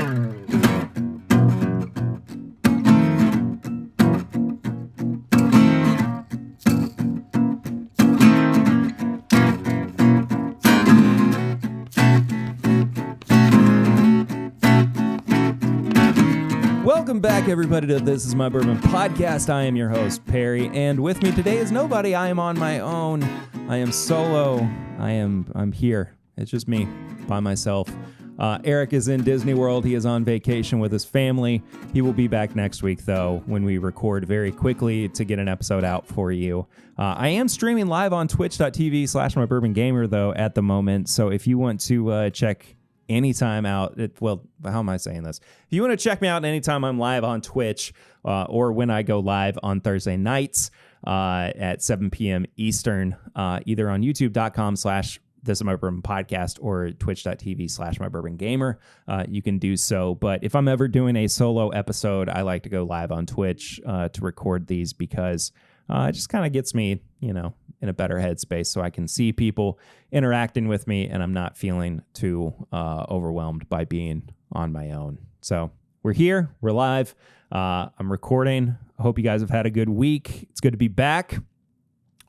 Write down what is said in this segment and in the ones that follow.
Welcome back, everybody, to This Is My Bourbon Podcast. I am your host, Perry, and with me today is nobody. I am on my own. I am solo. I'm here. It's just me by myself. Eric is in Disney World. He is on vacation with his family. He will be back next week, though, when we record very quickly to get an episode out for you. I am streaming live on twitch.tv/mybourbongamer, though, at the moment. So if you want to check anytime out, how am I saying this? If you want to check me out anytime I'm live on Twitch or when I go live on Thursday nights at 7 p.m. Eastern, either on youtube.com/This Is My Bourbon Podcast or twitch.tv/mybourbongamer, you can do so. But if I'm ever doing a solo episode, I like to go live on Twitch to record these because it just kind of gets me, in a better headspace so I can see people interacting with me and I'm not feeling too overwhelmed by being on my own. So we're here. We're live. I'm recording. I hope you guys have had a good week. It's good to be back.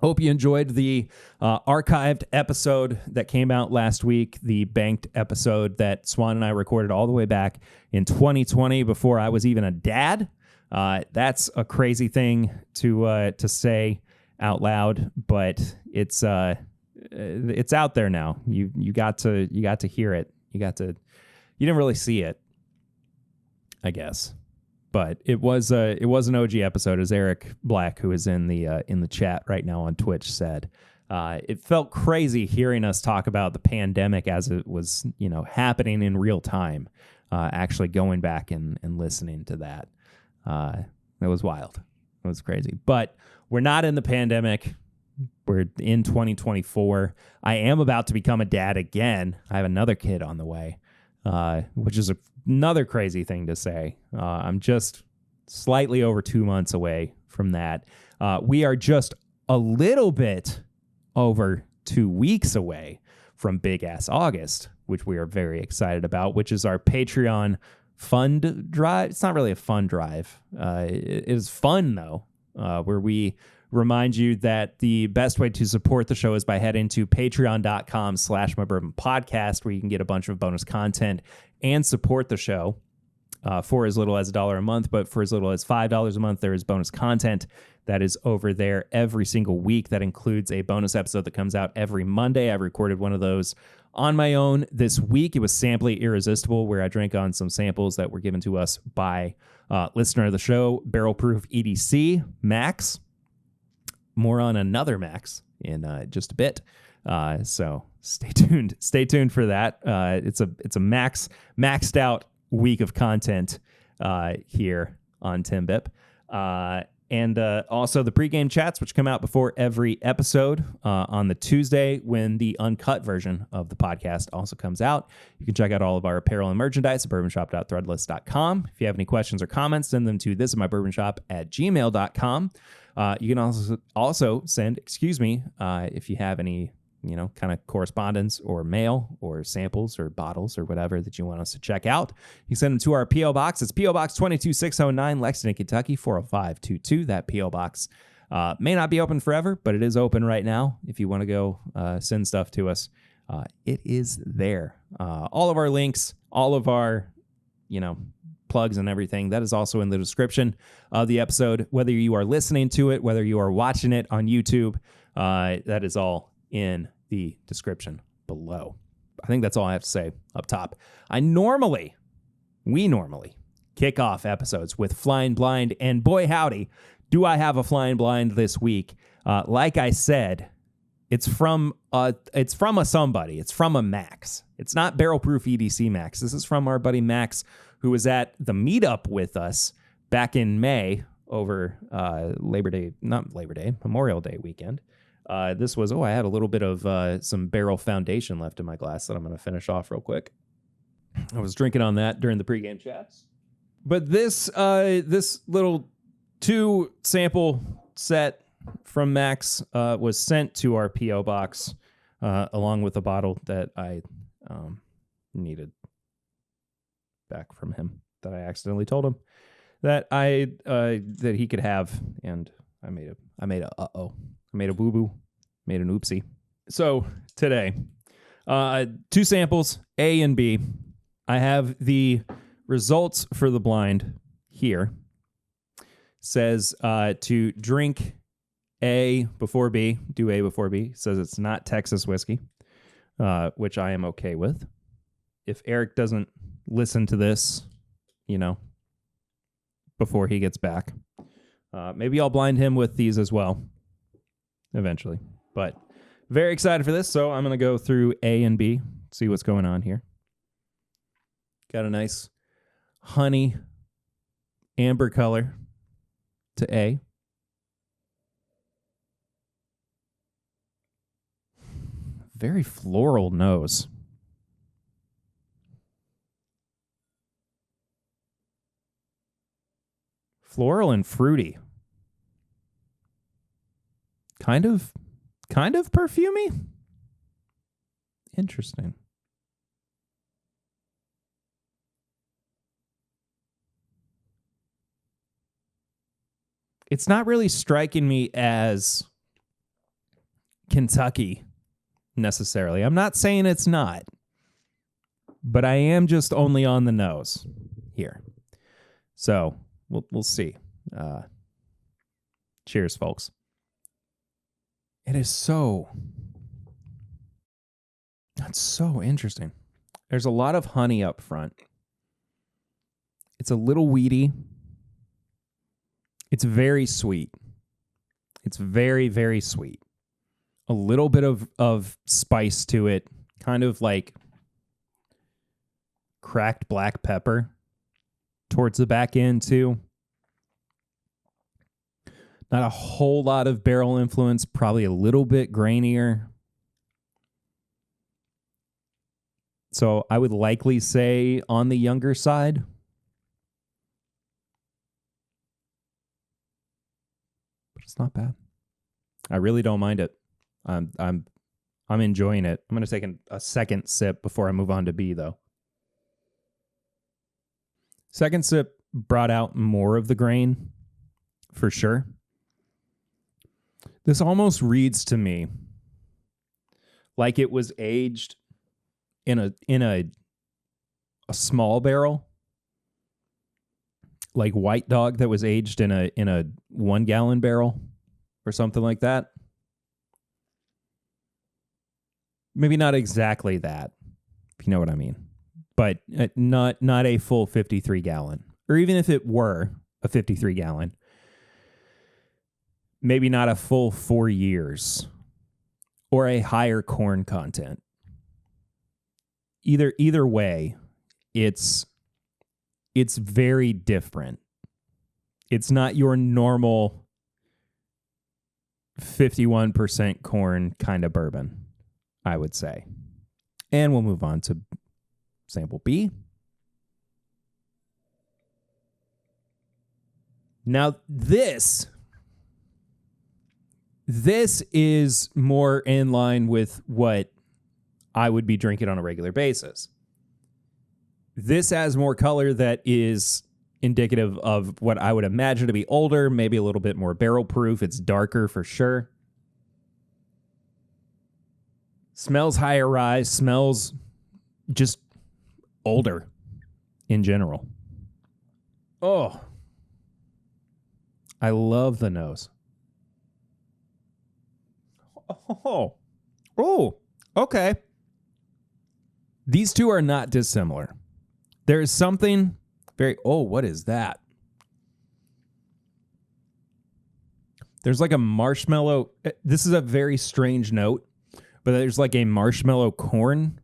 Hope you enjoyed the archived episode that came out last week, the banked episode that Swan and I recorded all the way back in 2020 before I was even a dad. That's a crazy thing to say out loud, but it's out there now. You got to hear it. You didn't really see it, I guess. But it was an OG episode, as Eric Black, who is in the chat right now on Twitch, said. It felt crazy hearing us talk about the pandemic as it was, happening in real time. Actually going back and listening to that, it was wild. It was crazy. But we're not in the pandemic. We're in 2024. I am about to become a dad again. I have another kid on the way, which is another crazy thing to say. I'm just slightly over 2 months away from that. We are just a little bit over 2 weeks away from Big Ass August, which we are very excited about, which is our Patreon fund drive. It's not really a fund drive. It is fun, though, where we remind you that the best way to support the show is by heading to patreon.com/mybourbonpodcast, where you can get a bunch of bonus content and support the show for as little as $1 a month. But for as little as $5 a month, there is bonus content that is over there every single week. That includes a bonus episode that comes out every Monday. I've recorded one of those on my own this week. It was Samply Irresistible, where I drank on some samples that were given to us by listener of the show, Barrel Proof EDC, Max. More on another Max in just a bit. So stay tuned. Stay tuned for that. It's a maxed out week of content here on Timbip. And also the pregame chats, which come out before every episode on the Tuesday when the uncut version of the podcast also comes out. You can check out all of our apparel and merchandise at bourbonshop.threadless.com. If you have any questions or comments, send them to thisismybourbonshop@gmail.com. You can also send, if you have any, kind of correspondence or mail or samples or bottles or whatever that you want us to check out. You can send them to our P.O. Box. It's P.O. Box 22609, Lexington, Kentucky, 40522. That P.O. Box may not be open forever, but it is open right now. If you want to go send stuff to us, it is there. All of our links, all of our, plugs and everything, that is also in the description of the episode. Whether you are listening to it, whether you are watching it on YouTube, that is all in the description below. I think that's all I have to say up top. We normally kick off episodes with Flying Blind, and boy howdy, do I have a Flying Blind this week. Like I said, it's from a somebody. It's from a Max. It's not Barrel Proof EDC Max. This is from our buddy Max, who was at the meetup with us back in May over Memorial Day weekend. This was, I had a little bit of some Barrel Foundation left in my glass that I'm going to finish off real quick. I was drinking on that during the pregame chats. But this little 2 sample set from Max was sent to our P.O. box along with a bottle that I needed. back from him that I accidentally told him that that he could have, and I made a boo-boo, made an oopsie. So today, 2 samples, A and B. I have the results for the blind here. Says to drink A before B, do A before B. Says it's not Texas whiskey, which I am okay with. If Eric doesn't listen to this, before he gets back, maybe I'll blind him with these as well eventually. But very excited for this, so I'm going to go through A and B, see what's going on here. Got a nice honey amber color to A. Very floral nose. Floral and fruity. Kind of perfumey. Interesting. It's not really striking me as Kentucky necessarily. I'm not saying it's not, but I am just only on the nose here. So we'll see. Cheers, folks. That's so interesting. There's a lot of honey up front. It's a little weedy. It's very sweet. It's very, very sweet. A little bit of spice to it, kind of like cracked black pepper towards the back end too. Not a whole lot of barrel influence, probably a little bit grainier. So I would likely say on the younger side. But it's not bad. I really don't mind it. I'm enjoying it. I'm going to take a second sip before I move on to B, though. Second sip brought out more of the grain, for sure. This almost reads to me like it was aged in a small barrel, like White Dog that was aged in a 1 gallon barrel or something like that. Maybe not exactly that, if you know what I mean, but not a full 53 gallon, or even if it were a 53 gallon, maybe not a full 4 years or a higher corn content. Either way, it's very different. It's not your normal 51% corn kind of bourbon, I would say. And we'll move on to sample B. Now this is more in line with what I would be drinking on a regular basis. This has more color that is indicative of what I would imagine to be older, maybe a little bit more barrel proof. It's darker for sure. Smells higher rise, smells just older in general. Oh, I love the nose. Oh, okay. These two are not dissimilar. There is something very, what is that? There's like a marshmallow. This is a very strange note, but there's like a marshmallow corn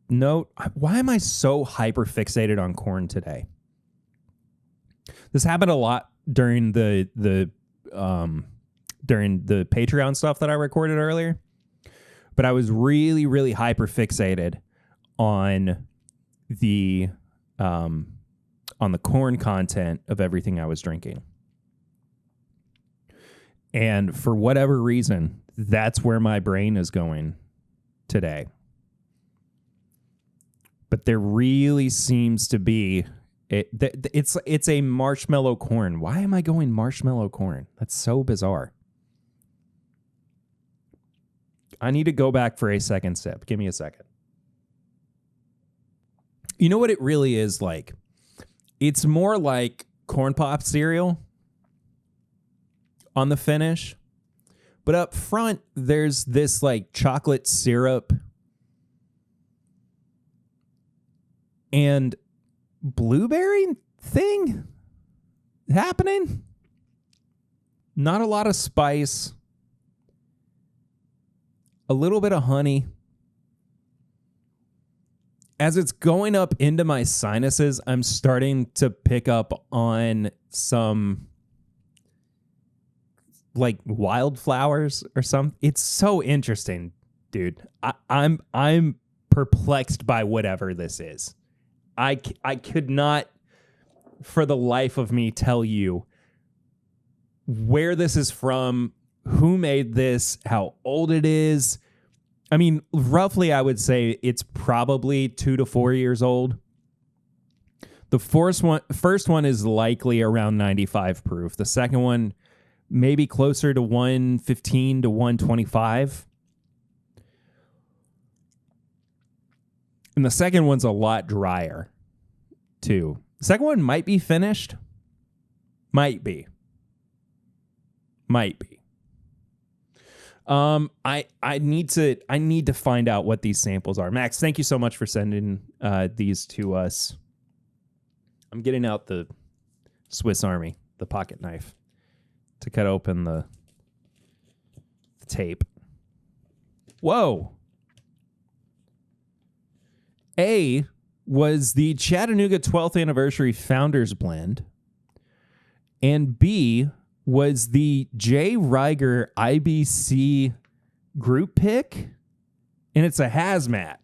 note. Why am I so hyper fixated on corn today? This happened a lot during the Patreon stuff that I recorded earlier, but I was really, really hyper fixated on the corn content of everything I was drinking. And for whatever reason, that's where my brain is going today. but there really seems to be it's a marshmallow corn. Why am I going marshmallow corn? That's so bizarre. I need to go back for a second sip. Give me a second. You know what it really is like? It's more like corn pop cereal on the finish. But up front, there's this like chocolate syrup and blueberry thing happening. Not a lot of spice. A little bit of honey. As it's going up into my sinuses, I'm starting to pick up on some like wildflowers or something. It's so interesting, dude. I'm perplexed by whatever this is. I could not for the life of me tell you where this is from, who made this, how old it is. I mean, roughly, I would say it's probably 2 to 4 years old. The first one is likely around 95 proof. The second one, maybe closer to 115 to 125. And the second one's a lot drier, too. The second one might be finished. Might be. I need to find out what these samples are. Max, thank you so much for sending these to us. I'm getting out the Swiss Army, the pocket knife, to cut open the tape. Whoa. A was the Chattanooga 12th Anniversary Founders Blend, and B was the J. Riger IBC group pick, and it's a hazmat.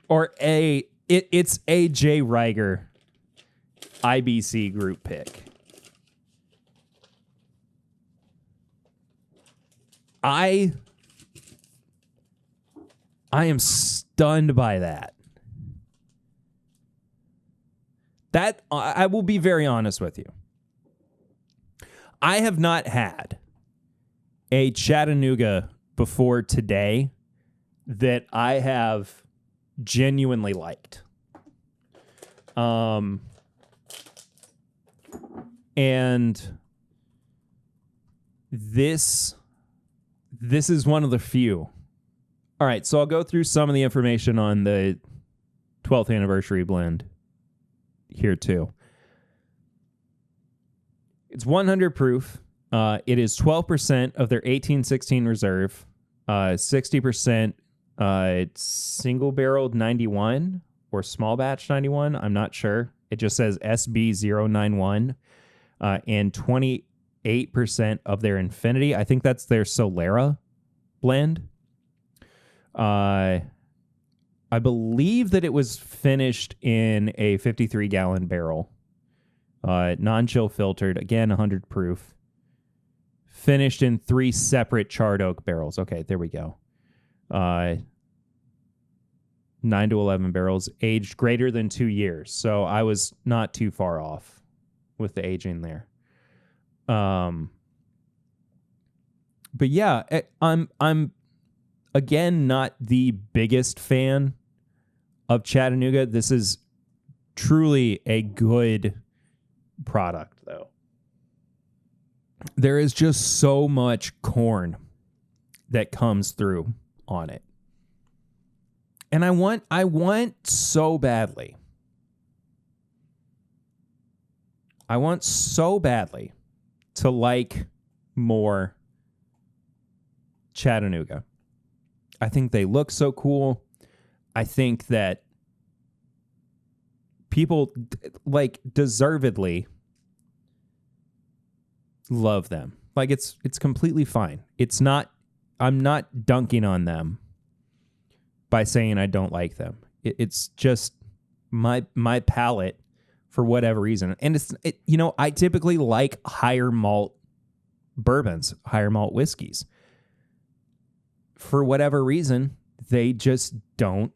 Or it's a J. Riger IBC group pick. I am stunned by that. That I will be very honest with you. I have not had a Chattanooga before today that I have genuinely liked. And this is one of the few. All right, so I'll go through some of the information on the 12th anniversary blend here too. It's 100 proof. It is 12% of their 1816 reserve, 60% single barreled 91 or small batch 91. I'm not sure. It just says SB091, and 28% of their Infinity. I think that's their Solera blend. I believe that it was finished in a 53-gallon barrel, non-chill filtered, again 100 proof, finished in 3 separate charred oak barrels. Okay, there we go. 9 to 11 barrels, aged greater than 2 years. So I was not too far off with the aging there. But yeah, I'm again not the biggest fan of Chattanooga. This is truly a good product, though. There is just so much corn that comes through on it. And I want so badly. I want so badly to like more Chattanooga. I think they look so cool. I think that people like deservedly love them. Like it's completely fine. It's not, I'm not dunking on them by saying I don't like them. It's just my palate for whatever reason. And I typically like higher malt bourbons, higher malt whiskeys. for whatever reason, they just don't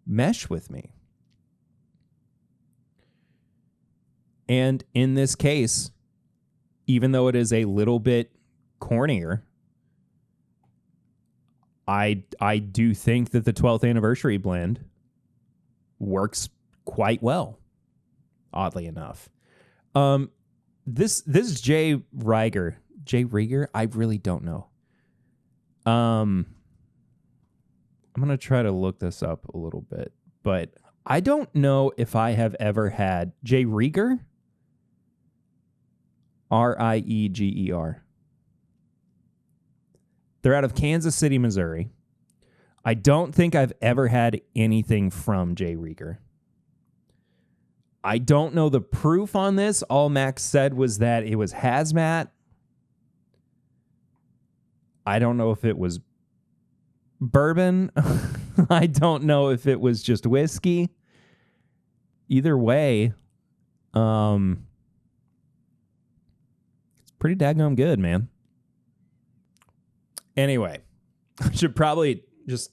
mesh with me. And in this case, even though it is a little bit cornier, I do think that the 12th anniversary blend works quite well, oddly enough. This is J. Rieger. J. Rieger? I really don't know. I'm going to try to look this up a little bit, but I don't know if I have ever had J. Rieger? Rieger. They're out of Kansas City, Missouri. I don't think I've ever had anything from J. Rieger. I don't know the proof on this. All Max said was that it was hazmat. I don't know if it was bourbon. I don't know if it was just whiskey. Either way, it's pretty daggone good, man. Anyway, I should probably just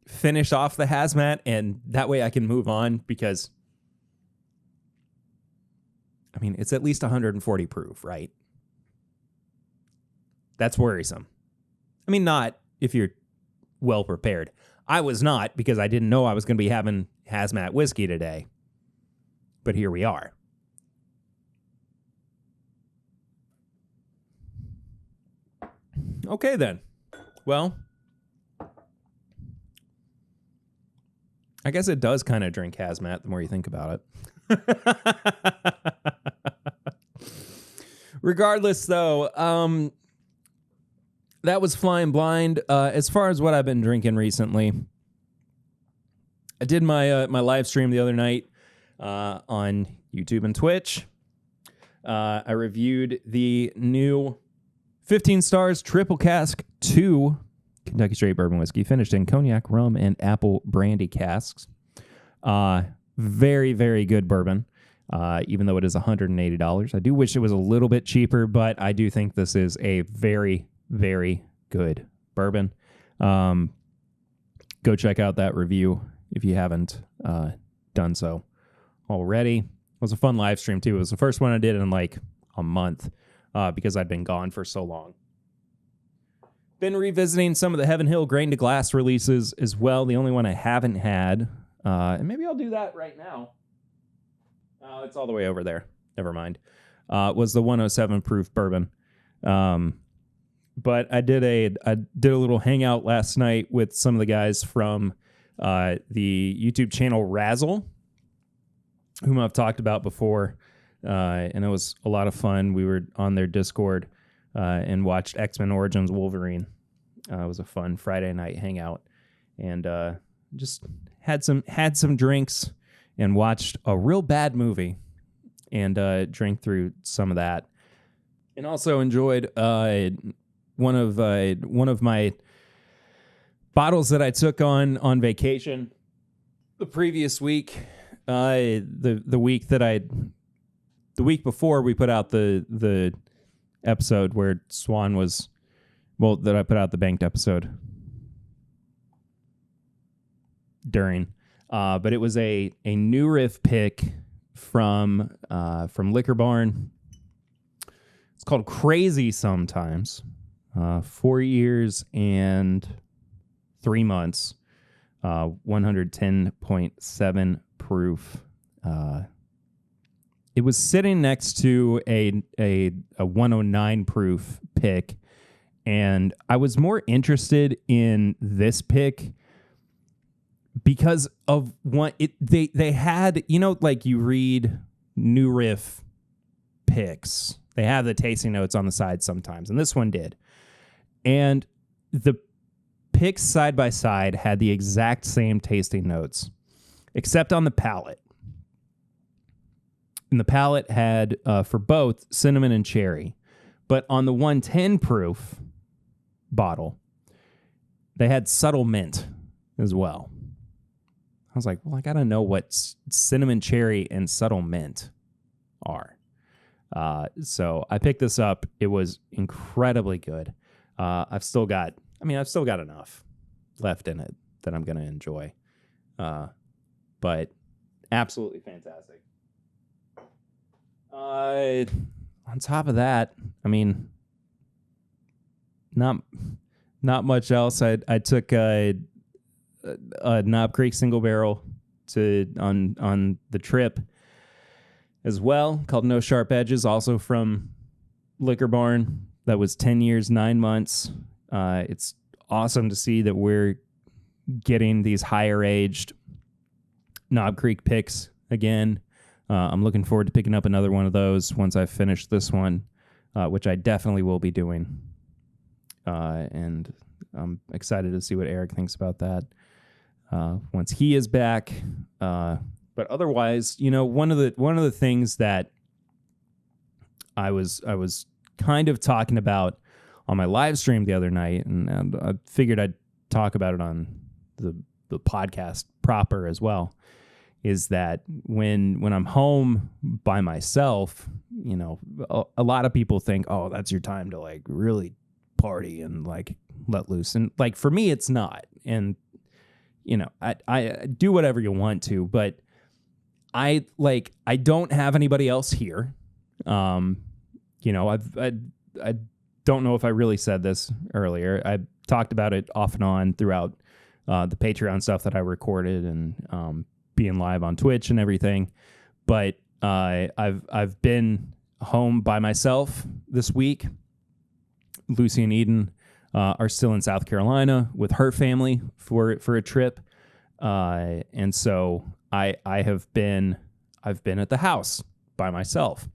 finish off the hazmat, and that way I can move on, because I mean, it's at least 140 proof, right? That's worrisome. I mean, not if you're well prepared. I was not, because I didn't know I was going to be having hazmat whiskey today. But here we are. Okay, then. Well, I guess it does kind of drink hazmat the more you think about it. Regardless, though, that was Flying Blind. As far as what I've been drinking recently, I did my live stream the other night on YouTube and Twitch. I reviewed the new 15 Stars Triple Cask 2 Kentucky Straight Bourbon Whiskey, finished in cognac, rum, and apple brandy casks. Very, very good bourbon, even though it is $180. I do wish it was a little bit cheaper, but I do think this is a very, very good bourbon. Go check out that review if you haven't done so already. It was a fun live stream, too. It was the first one I did in like a month because I'd been gone for so long. Been revisiting some of the Heaven Hill Grain to Glass releases as well. The only one I haven't had, and maybe I'll do that right now. It's all the way over there. Never mind. Was the 107 proof bourbon. But I did a little hangout last night with some of the guys from the YouTube channel Razzle, whom I've talked about before, and it was a lot of fun. We were on their Discord and watched X-Men Origins Wolverine. It was a fun Friday night hangout, and just had some drinks and watched a real bad movie, and drank through some of that, and also enjoyed one of my bottles that I took on vacation the previous week. The week before we put out the episode where Swan was, well, that I put out the banked episode during, but it was a new riff pick from Liquor Barn. It's called Crazy Sometimes. 4 years and 3 months, 110.7 proof. It was sitting next to a 109 proof pick, and I was more interested in this pick because of what they had, like you read new riff picks, they have the tasting notes on the side sometimes, and this one did. And the picks side by side had the exact same tasting notes, except on the palate. And the palate had, for both, cinnamon and cherry. But on the 110 proof bottle, they had subtle mint as well. I was like, well, I got to know what cinnamon, cherry, and subtle mint are. So I picked this up. It was incredibly good. I've still got I mean, I've still got enough left in it that I'm going to enjoy. But absolutely fantastic. On top of that, I mean, not much else. I took a Knob Creek single barrel on the trip as well, called No Sharp Edges, also from Liquor Barn. That was 10 years, 9 months. It's awesome to see that we're getting these higher aged Knob Creek picks again. I'm looking forward to picking up another one of those once I finish this one, which I definitely will be doing. And I'm excited to see what Eric thinks about that once he is back. But otherwise, one of the things that I was kind of talking about on my live stream the other night, and I figured I'd talk about it on the podcast proper as well, is that when I'm home by myself, a lot of people think, oh, that's your time to like really party and like let loose. And like for me, it's not. And, I do whatever you want to, but I don't have anybody else here. I don't know if I really said this earlier. I talked about it off and on throughout the Patreon stuff that I recorded and being live on Twitch and everything. But I've been home by myself this week. Lucy and Eden are still in South Carolina with her family for a trip. And so I've been at the house by myself.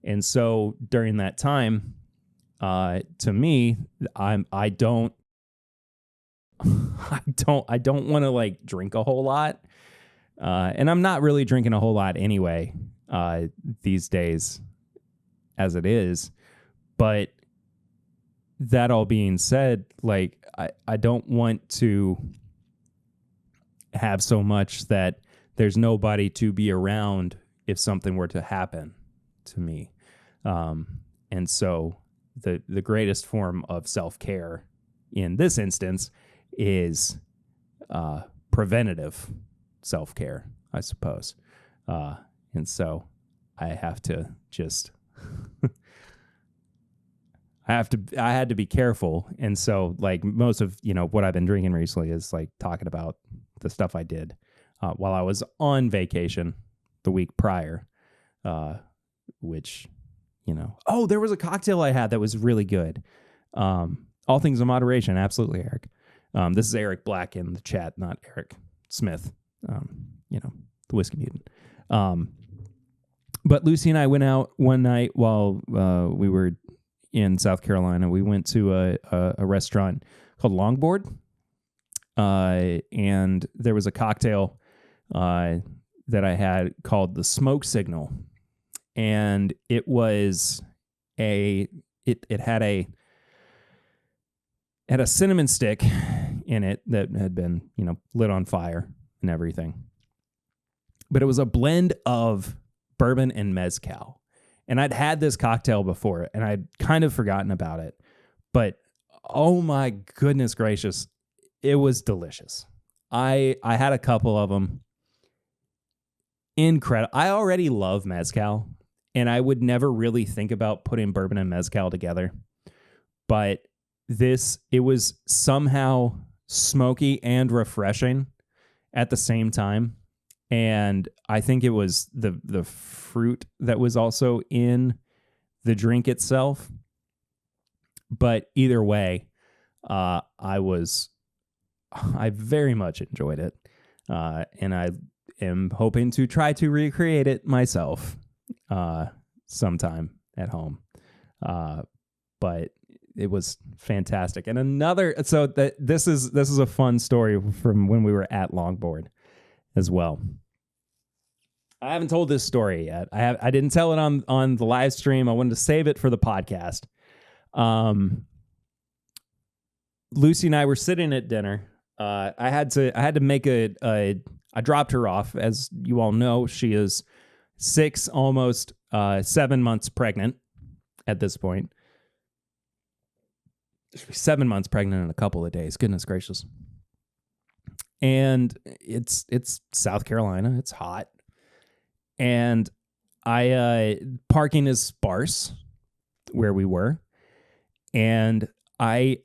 And so during that time, to me, I don't want to like drink a whole lot. And I'm not really drinking a whole lot anyway, these days as it is. But that all being said, like, I don't want to have so much that there's nobody to be around if something were to happen to me. And so the greatest form of self-care in this instance is preventative self-care, I suppose. And so I have to just I had to be careful. And so like most of, what I've been drinking recently is like talking about the stuff I did while I was on vacation the week prior, which, there was a cocktail I had that was really good. All things in moderation. Absolutely, Eric. This is Eric Black in the chat, not Eric Smith, the Whiskey Mutant. But Lucy and I went out one night while we were in South Carolina. We went to a restaurant called Longboard, and there was a cocktail that I had called the Smoke Signal, and it was it had a cinnamon stick in it that had been lit on fire and everything, but it was a blend of bourbon and mezcal. And I'd had this cocktail before, and I'd kind of forgotten about it. But, oh my goodness gracious, it was delicious. I had a couple of them. Incredible. I already love mezcal, and I would never really think about putting bourbon and mezcal together. But it was somehow smoky and refreshing at the same time. And I think it was the fruit that was also in the drink itself. But either way, I very much enjoyed it. And I am hoping to try to recreate it myself sometime at home. But it was fantastic. And this is a fun story from when we were at Longboard as well. I haven't told this story yet. I didn't tell it on the live stream. I wanted to save it for the podcast. Lucy and I were sitting at dinner. I had to make I dropped her off. As you all know, she is 6, almost 7 months pregnant at this point. she'll be 7 months pregnant in a couple of days. Goodness gracious. And it's South Carolina. It's hot. And parking is sparse where we were. And I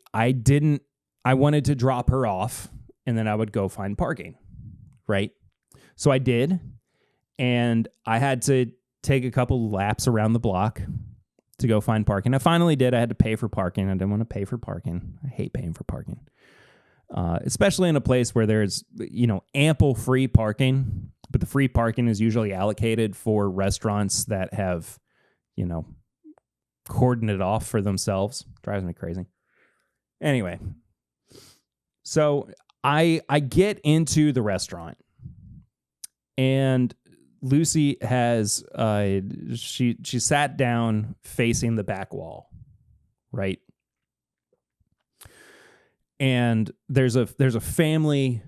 wanted to drop her off and then I would go find parking. Right. So I did. And I had to take a couple laps around the block to go find parking. I finally did. I had to pay for parking. I didn't want to pay for parking. I hate paying for parking. Especially in a place where there's, ample free parking, but the free parking is usually allocated for restaurants that have, cordoned it off for themselves. Drives me crazy. Anyway, so I get into the restaurant and Lucy has she sat down facing the back wall, right? And there's a family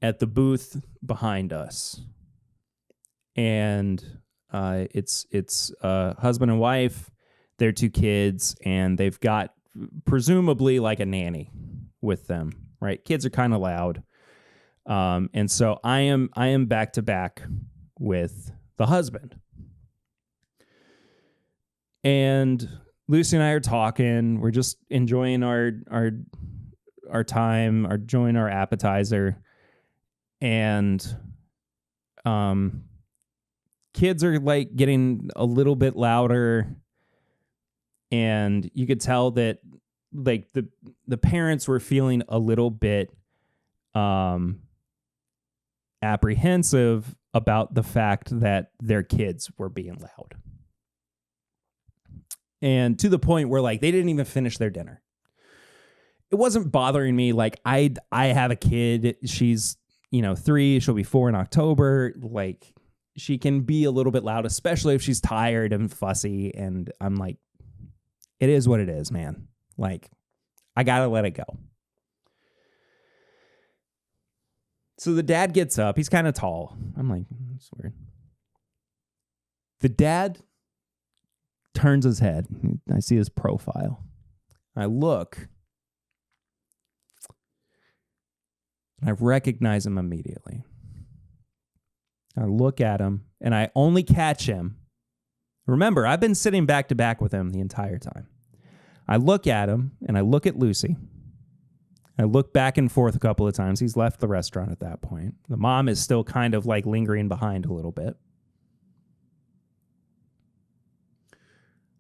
at the booth behind us, and it's husband and wife, their 2 kids, and they've got presumably like a nanny with them, right? Kids are kind of loud, and so I am back to back with the husband, and Lucy and I are talking. We're just enjoying our time, enjoying our appetizer, and kids are like getting a little bit louder, and you could tell that like the parents were feeling a little bit apprehensive about the fact that their kids were being loud. And to the point where like they didn't even finish their dinner. It wasn't bothering me. Like I have a kid. She's, 3, she'll be 4 in October. Like she can be a little bit loud, especially if she's tired and fussy. And I'm like, it is what it is, man. Like I got to let it go. So the dad gets up. He's kind of tall. I'm like, that's weird. The dad turns his head. I see his profile. I look. And I recognize him immediately. I look at him, and I only catch him. Remember, I've been sitting back to back with him the entire time. I look at him, and I look at Lucy. I look back and forth a couple of times. He's left the restaurant at that point. The mom is still kind of like lingering behind a little bit.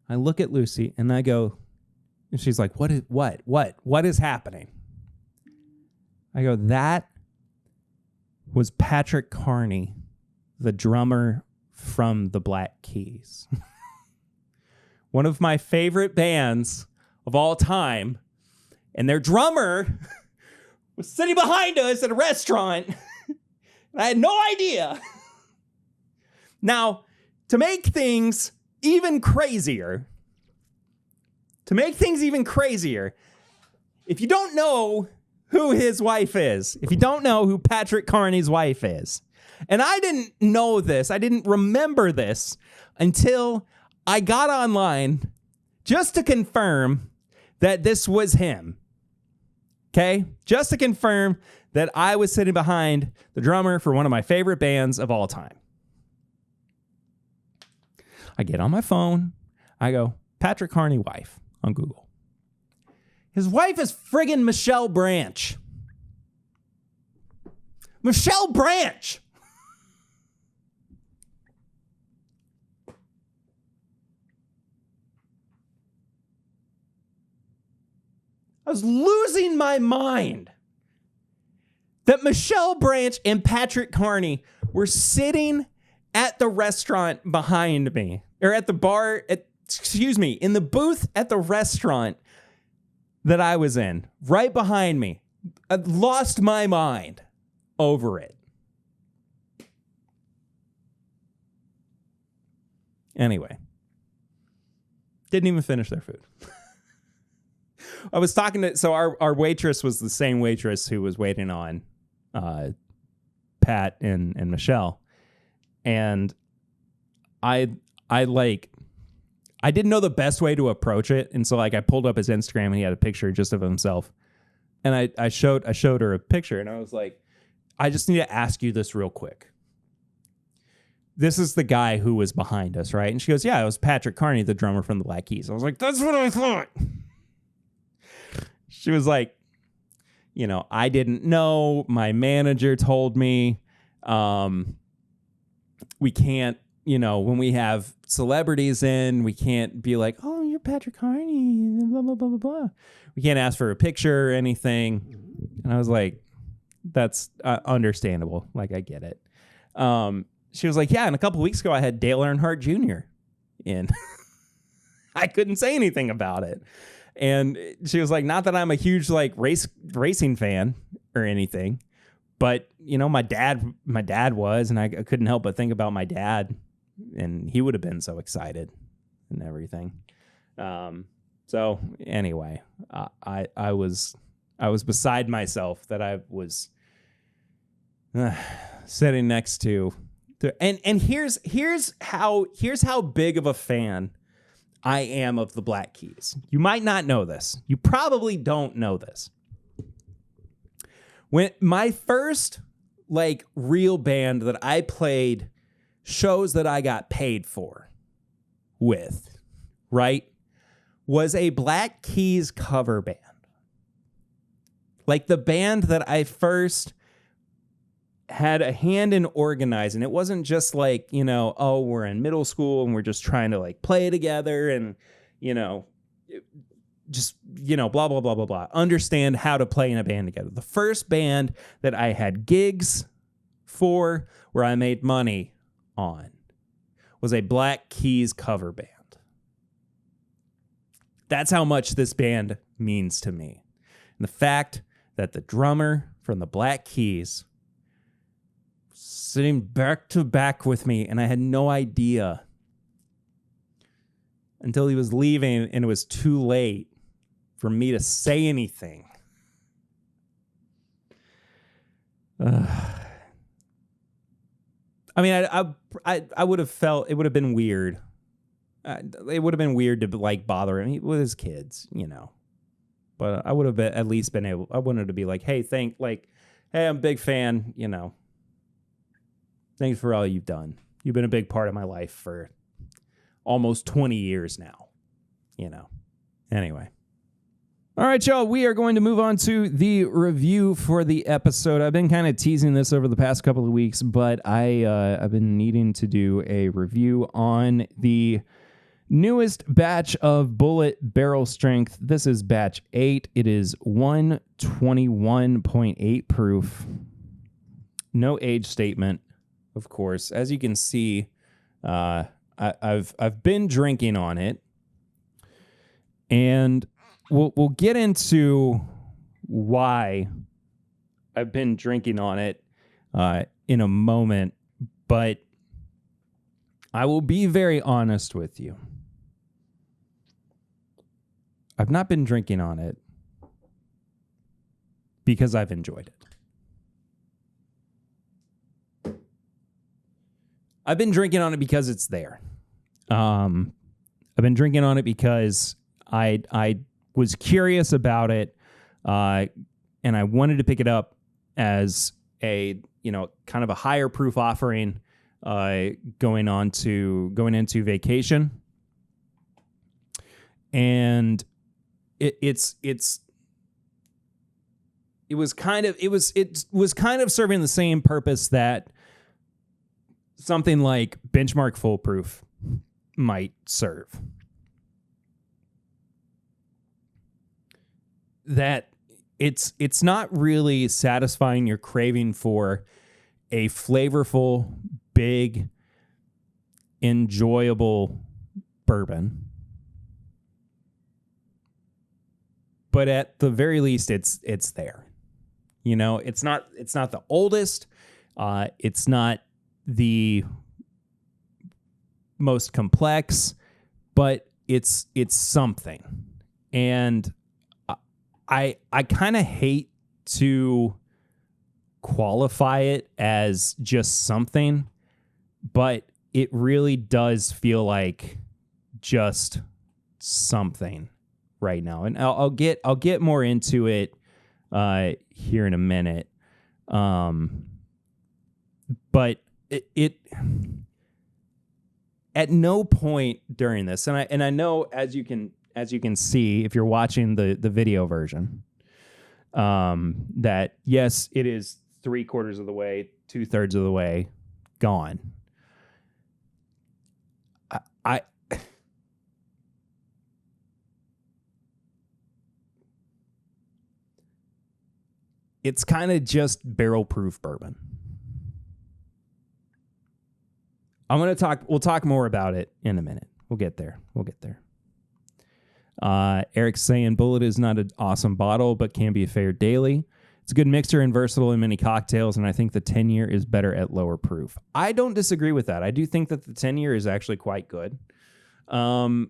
I look at Lucy, and I go, and she's like, what is happening? I go, that was Patrick Carney, the drummer from the Black Keys. One of my favorite bands of all time. And their drummer was sitting behind us at a restaurant. And I had no idea. Now, to make things even crazier, if you don't know who his wife is, if you don't know who Patrick Carney's wife is, and I didn't know this, I didn't remember this until I got online just to confirm that this was him. Okay? Just to confirm that I was sitting behind the drummer for one of my favorite bands of all time. I get on my phone. I go, Patrick Carney wife on Google. His wife is friggin' Michelle Branch. Michelle Branch! I was losing my mind that Michelle Branch and Patrick Carney were sitting at the restaurant behind me, or at the bar, in the booth at the restaurant that I was in, right behind me. I lost my mind over it. Anyway, didn't even finish their food. I was talking to, so our waitress was the same waitress who was waiting on Pat and Michelle. And I I didn't know the best way to approach it. And so like I pulled up his Instagram and he had a picture just of himself. And I showed her a picture and I was like, I just need to ask you this real quick. This is the guy who was behind us, right? And she goes, yeah, it was Patrick Carney, the drummer from the Black Keys. I was like, that's what I thought. She was like, you know, I didn't know. My manager told me we can't, you know, when we have celebrities in, we can't be like, oh, you're Patrick Carney, blah, blah, blah, blah, blah. We can't ask for a picture or anything. And I was like, that's understandable. Like, I get it. She was like, yeah, and a couple weeks ago, I had Dale Earnhardt Jr. in. I couldn't say anything about it. And she was like, not that I'm a huge like racing fan or anything, but you know, my dad was, and I couldn't help but think about my dad, and he would have been so excited and everything. So anyway, I was beside myself that I was sitting next to. And here's how big of a fan I am of the Black Keys. You might not know this. You probably don't know this. When my first like real band that I played shows that I got paid for with, right, was a Black Keys cover band. Like the band that I first had a hand in organizing. It wasn't just like, you know, oh, we're in middle school and we're just trying to like play together and, you know, just, you know, blah, blah, blah, blah, blah. Understand how to play in a band together. The first band that I had gigs for where I made money on was a Black Keys cover band. That's how much this band means to me. And the fact that the drummer from the Black Keys sitting back to back with me, and I had no idea until he was leaving and it was too late for me to say anything. I mean, I would have felt it would have been weird. It would have been weird to like bother him with his kids, you know. But I would have at least been able. I wanted to be like, hey, hey, I'm a big fan, you know. Thanks for all you've done. You've been a big part of my life for almost 20 years now, you know. Anyway. All right, y'all, we are going to move on to the review for the episode. I've been kind of teasing this over the past couple of weeks, but I've been needing to do a review on the newest batch of Bulleit Barrel Strength. This is batch 8. It is 121.8 proof. No age statement. Of course, as you can see, I've been drinking on it, and we'll get into why I've been drinking on it in a moment. But I will be very honest with you. I've not been drinking on it because I've enjoyed it. I've been drinking on it because it's there. I've been drinking on it because I was curious about it, and I wanted to pick it up as a, you know, kind of a higher proof offering going into vacation. And it was kind of serving the same purpose that something like Benchmark Full Proof might serve. That it's not really satisfying your craving for a flavorful, big, enjoyable bourbon. But at the very least, it's there. You know, it's not the oldest. It's not the most complex, but it's something. And I kind of hate to qualify it as just something, but it really does feel like just something right now. And I'll get more into it here in a minute. But it at no point during this, and I know as you can see if you're watching the video version, that yes, it is 3/4 of the way, 2/3 of the way gone. I it's kind of just barrel proof bourbon. We'll talk more about it in a minute. We'll get there. Eric's saying Bulleit is not an awesome bottle, but can be a fair daily. It's a good mixer and versatile in many cocktails, and I think the 10-year is better at lower proof. I don't disagree with that. I do think that the 10-year is actually quite good. I've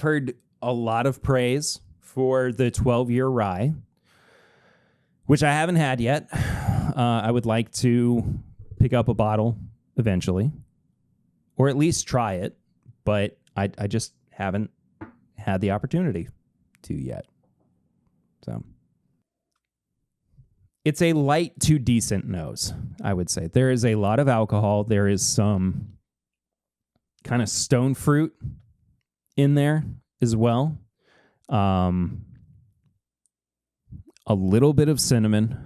heard a lot of praise for the 12-year rye, which I haven't had yet. I would like to pick up a bottle eventually, or at least try it, but I just haven't had the opportunity to yet. So it's a light to decent nose, I would say. There is a lot of alcohol. There is some kind of stone fruit in there as well. A little bit of cinnamon,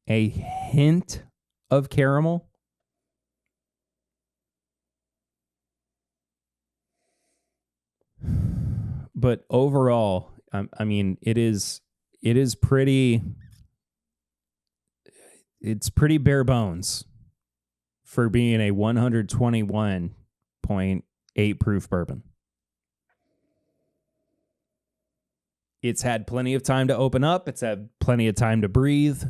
a hint of caramel, but overall, I mean, it is pretty. It's pretty bare bones for being a 121.8 proof bourbon. It's had plenty of time to open up. It's had plenty of time to breathe.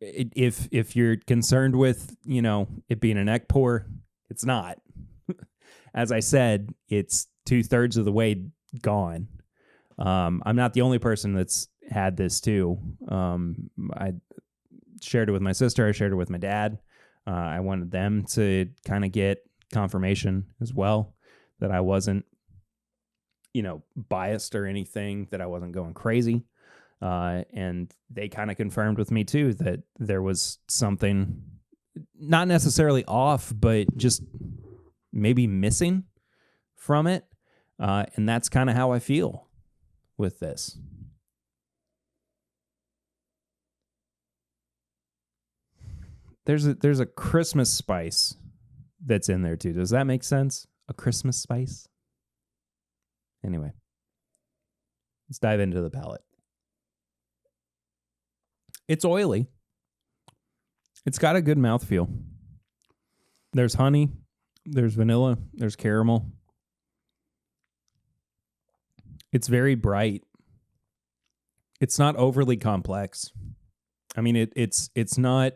If you're concerned with, it being a neck pour, it's not. As I said, it's 2/3 of the way gone. I'm not the only person that's had this too. I shared it with my sister. I shared it with my dad. I wanted them to kind of get confirmation as well that I wasn't, biased or anything, that I wasn't going crazy. And they kind of confirmed with me too that there was something not necessarily off, but just maybe missing from it. And that's kind of how I feel with this. There's a Christmas spice that's in there too. Does that make sense? A Christmas spice? Anyway, let's dive into the palate. It's oily. It's got a good mouthfeel. There's honey, there's vanilla, there's caramel. It's very bright. It's not overly complex. I mean, it's not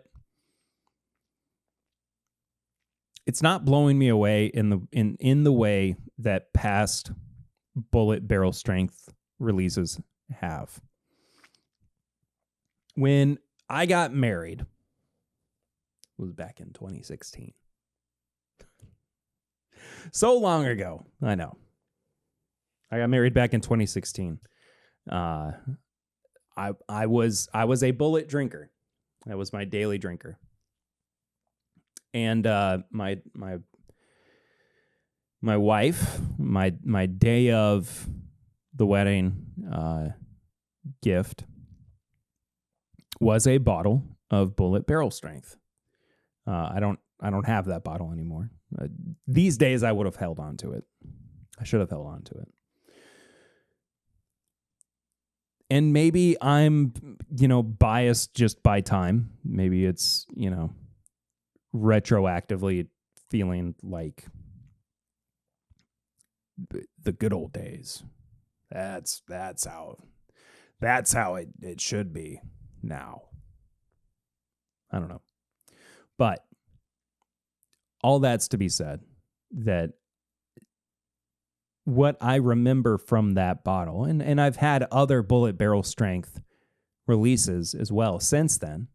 blowing me away in the way that past Bulleit Barrel Strength releases have. When I got married, it was back in 2016. So long ago, I know. I got married back in 2016. I was a Bulleit drinker. That was my daily drinker. And my wife, my day of the wedding gift was a bottle of Bulleit Barrel Strength. I don't have that bottle anymore. These days I would have held on to it. I should have held on to it. And maybe I'm, biased just by time. Maybe it's, retroactively feeling like the good old days. That's how it should be now. I don't know. But all that's to be said, that what I remember from that bottle, and I've had other Bulleit Barrel Strength releases as well since then.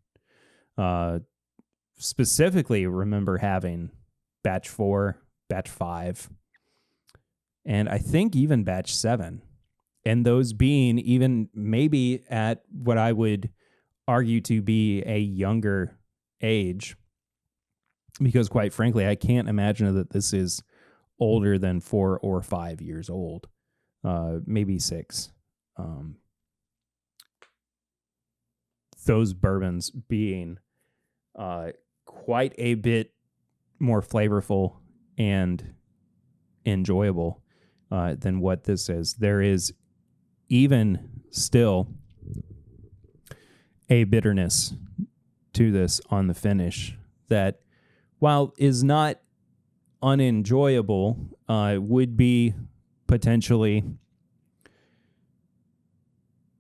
Specifically remember having batch 4, batch 5, and I think even batch 7. And those being even maybe at what I would argue to be a younger age, because quite frankly, I can't imagine that this is older than 4 or 5 years old, maybe 6. Those bourbons being quite a bit more flavorful and enjoyable than what this is. There is even still a bitterness to this on the finish that, while is not unenjoyable, would be potentially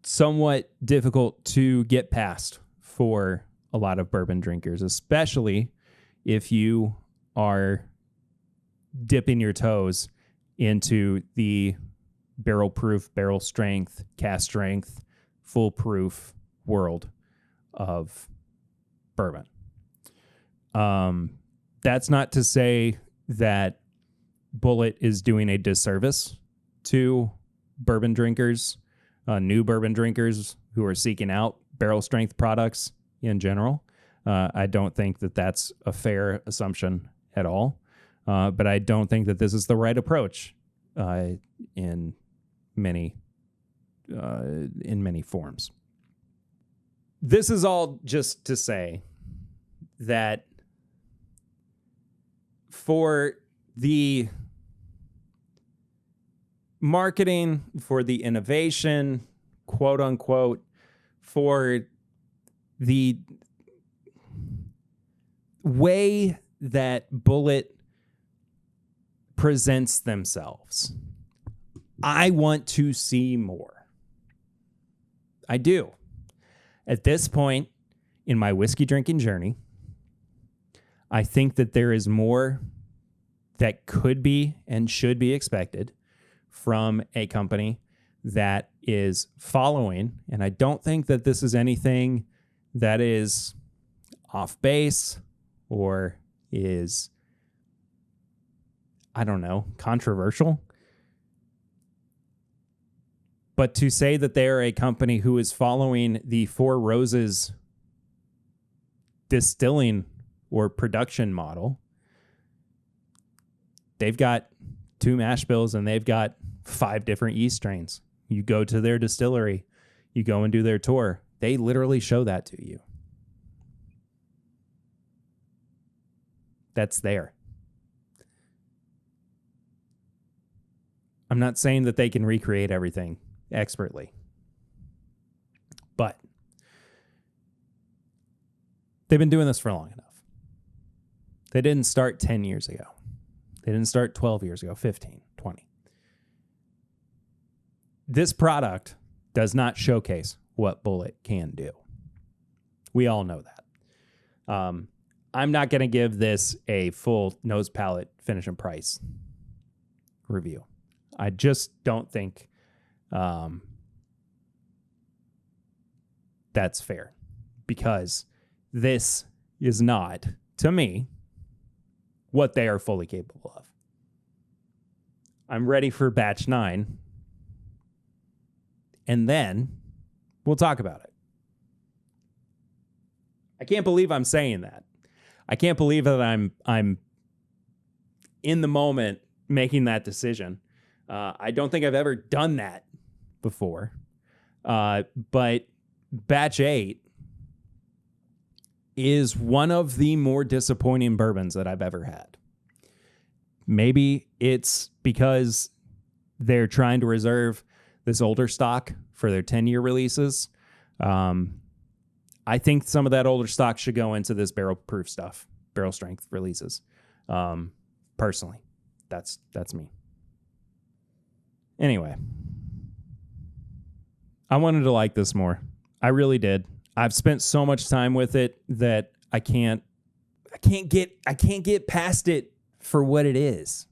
somewhat difficult to get past for a lot of bourbon drinkers, especially if you are dipping your toes into the barrel proof, barrel strength, cask strength, foolproof world of bourbon. That's not to say that Bulleit is doing a disservice to bourbon drinkers, new bourbon drinkers who are seeking out barrel strength products in general. I don't think that that's a fair assumption at all. But I don't think that this is the right approach in many forms. This is all just to say that for the marketing, for the innovation, quote unquote, for the way that Bulleit presents themselves, I want to see more. I do. At this point in my whiskey drinking journey, I think that there is more that could be and should be expected from a company that is following. And I don't think that this is anything that is off base or is, I don't know, controversial. But to say that they are a company who is following the Four Roses distilling or production model, they've got 2 mash bills and they've got 5 different yeast strains. You go to their distillery, you go and do their tour. They literally show that to you. That's there. I'm not saying that they can recreate everything expertly, but they've been doing this for long enough. They didn't start 10 years ago. They didn't start 12 years ago, 15, 20. This product does not showcase what Bulleit can do. We all know that. I'm not going to give this a full nose, palate, finish, and price review. I just don't think that's fair, because this is not, to me, what they are fully capable of. I'm ready for batch 9, and then we'll talk about it. I can't believe I'm saying that. I can't believe that I'm in the moment making that decision. I don't think I've ever done that before. But batch 8 is one of the more disappointing bourbons that I've ever had. Maybe it's because they're trying to reserve this older stock for their 10-year releases. I think some of that older stock should go into this barrel proof stuff, barrel strength releases. Personally, that's me. Anyway, I wanted to like this more. I really did. I've spent so much time with it that I can't get past it for what it is.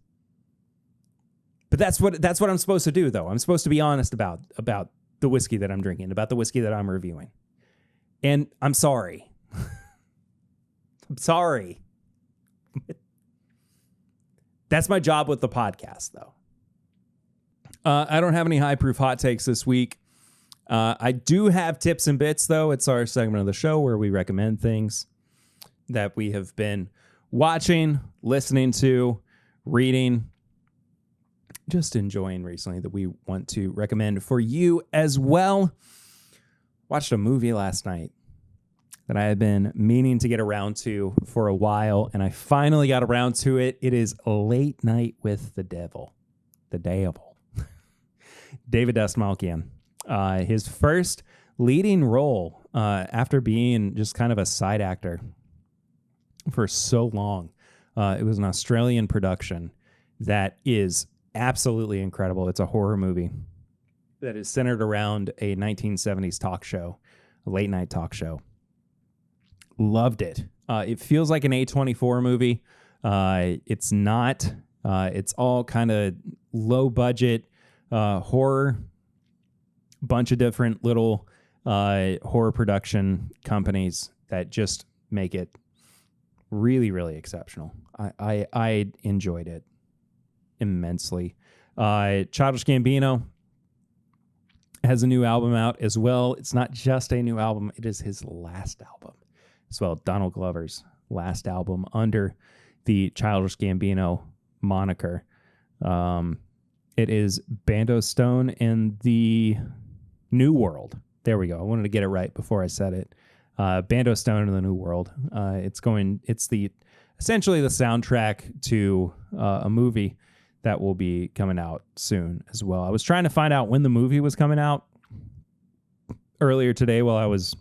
But that's what I'm supposed to do, though. I'm supposed to be honest about the whiskey that I'm drinking, about the whiskey that I'm reviewing. And I'm sorry. I'm sorry. That's my job with the podcast, though. I don't have any high proof hot takes this week. I do have tips and bits, though. It's our segment of the show where we recommend things that we have been watching, listening to, reading, just enjoying recently that we want to recommend for you as well. Watched a movie last night that I had been meaning to get around to for a while, and I finally got around to it. It is Late Night with the Devil. The Devil. David Dastmalchian. His first leading role after being just kind of a side actor for so long. It was an Australian production that is absolutely incredible. It's a horror movie that is centered around a 1970s talk show, a late night talk show. Loved it. It feels like an A24 movie. It's not. It's all kind of low budget horror. Bunch of different little horror production companies that just make it really, really exceptional. I enjoyed it immensely. Childish Gambino has a new album out as well. It's not just a new album. It is his last album as well. Donald Glover's last album under the Childish Gambino moniker. It is Bando Stone and the New World. There we go. I wanted to get it right before I said it. Bando Stone and the New World. It's essentially the soundtrack to a movie that will be coming out soon as well. I was trying to find out when the movie was coming out earlier today while I was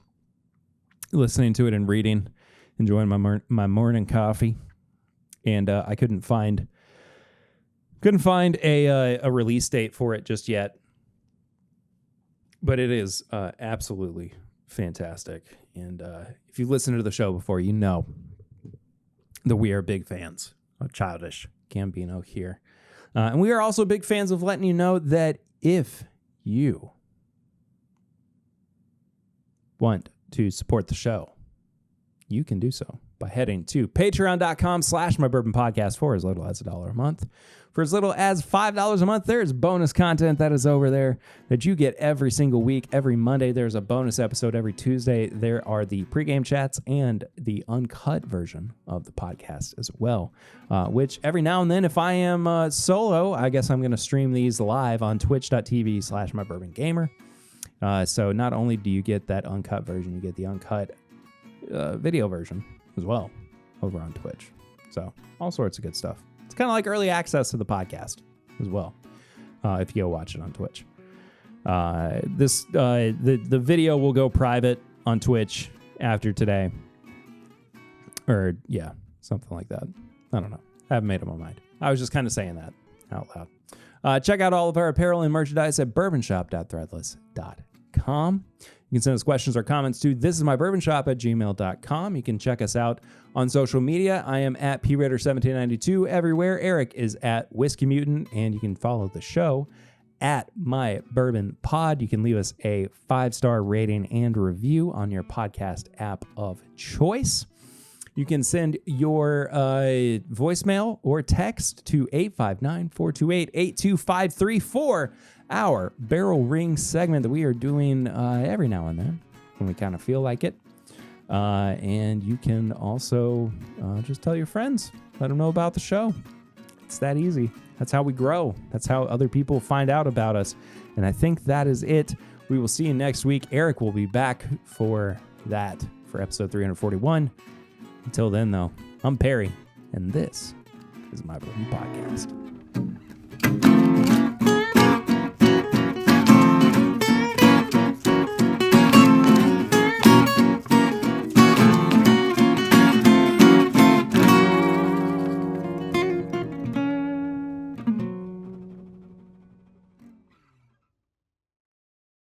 listening to it and reading, enjoying my morning coffee, and I couldn't find a release date for it just yet. But it is absolutely fantastic. And if you've listened to the show before, you know that we are big fans of Childish Gambino here. And we are also big fans of letting you know that if you want to support the show, you can do so by heading to patreon.com/mybourbonpodcast for as little as $1 a month. For as little as $5 a month, there's bonus content that is over there that you get every single week. Every Monday, there's a bonus episode. Every Tuesday, there are the pregame chats and the uncut version of the podcast as well, which every now and then, if I am solo, I guess I'm going to stream these live on twitch.tv/mybourbongamer. So not only do you get that uncut version, you get the uncut video version as well over on Twitch. So all sorts of good stuff. It's kind of like early access to the podcast as well, if you go watch it on Twitch. The video will go private on Twitch after today. Or, yeah, something like that. I don't know. I haven't made up my mind. I was just kind of saying that out loud. Check out all of our apparel and merchandise at bourbonshop.threadless.com. You can send us questions or comments to thisismybourbonshop@gmail.com. You can check us out on social media. I am at pritter1792 everywhere. Eric is at Whiskey Mutant, and you can follow the show at My Bourbon Pod. You can leave us a 5-star rating and review on your podcast app of choice. You can send your voicemail or text to 859-428-8253 for our Barrel Ring segment that we are doing every now and then when we kind of feel like it. And you can also just tell your friends, let them know about the show. It's that easy. That's how we grow. That's how other people find out about us. And I think that is it. We will see you next week. Eric will be back for that, for episode 341. Until then, though, I'm Perry, and this is My Bourbon Podcast.